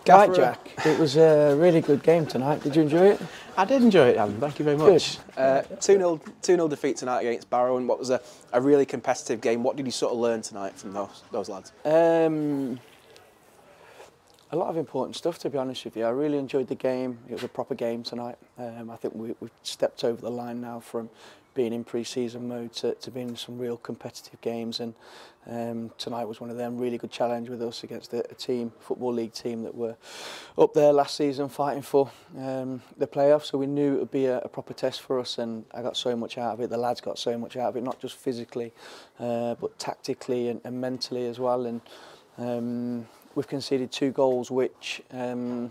Right, Jack. It was a really good game tonight. Did you enjoy it? I did enjoy it, Alan. Thank you very much. 2-0 defeat tonight against Barrow, and what was a really competitive game. What did you sort of learn tonight from those lads? A lot of important stuff, to be honest with you. I really enjoyed the game. It was a proper game tonight. I think we've stepped over the line now from being in pre-season mode to being in some real competitive games, and tonight was one of them. Really good challenge with us against a team, Football League team that were up there last season fighting for the playoffs, so we knew it would be a proper test for us, and I got so much out of it. The lads got so much out of it, not just physically but tactically and mentally as well, and we've conceded 2 goals which when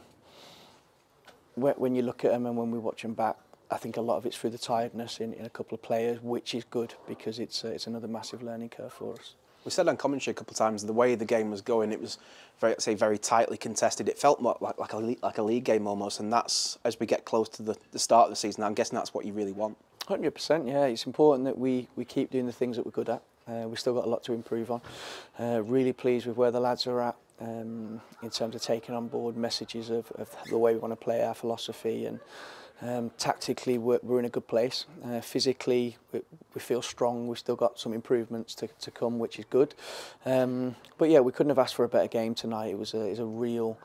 you look at them and when we watch them back, I think a lot of it's through the tiredness in a couple of players, which is good because it's another massive learning curve for us. We said on commentary a couple of times the way the game was going, it was very tightly contested. It felt more like a league game almost, and that's as we get close to the start of the season. I'm guessing that's what you really want. 100%, yeah. It's important that we keep doing the things that we're good at. We've still got a lot to improve on. Really pleased with where the lads are at in terms of taking on board messages of the way we want to play, our philosophy, and tactically we're in a good place. Physically we feel strong. We've still got some improvements to come, which is good. But yeah, we couldn't have asked for a better game tonight. It was a real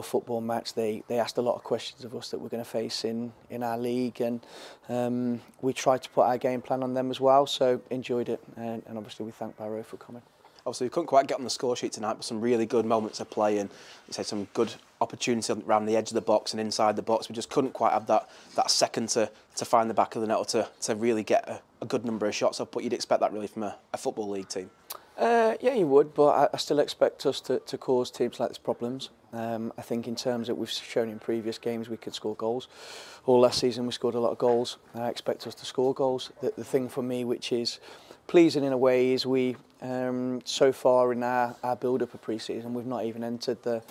football match. They asked a lot of questions of us that we're going to face in our league, and we tried to put our game plan on them as well, so enjoyed it, and obviously we thank Barrow for coming. Obviously we couldn't quite get on the score sheet tonight, but some really good moments of play, and you said some good opportunities around the edge of the box and inside the box. We just couldn't quite have that second to find the back of the net or to really get a good number of shots up, but you'd expect that really from a Football League team. Yeah, you would, but I still expect us to cause teams like this problems. I think in terms that we've shown in previous games we could score goals. All last season we scored a lot of goals. I expect us to score goals. The thing for me which is pleasing in a way is we, so far in our build-up of pre-season, we've not even entered the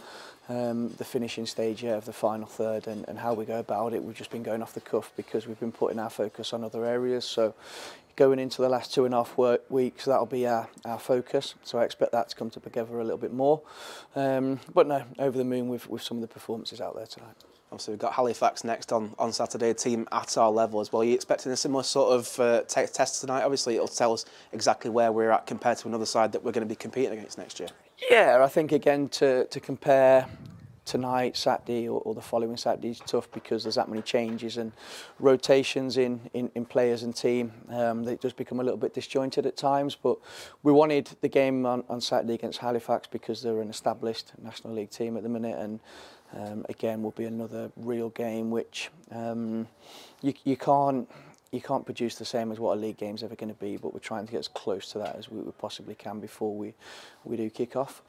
finishing stage yet of the final third, and how we go about it, we've just been going off the cuff because we've been putting our focus on other areas. So going into the last 2.5 weeks, that'll be our focus. So I expect that to come together a little bit more. But no, over the moon with some of the performances out there tonight. Obviously we've got Halifax next on Saturday, a team at our level as well. Are you expecting a similar sort of test tonight? Obviously it'll tell us exactly where we're at compared to another side that we're going to be competing against next year. Yeah, I think again to compare tonight, Saturday or the following Saturday is tough because there's that many changes and rotations in players and team. They just become a little bit disjointed at times, but we wanted the game on Saturday against Halifax because they're an established National League team at the minute, and again will be another real game which you can't produce the same as what a league game's ever going to be, but we're trying to get as close to that as we possibly can before we do kick off.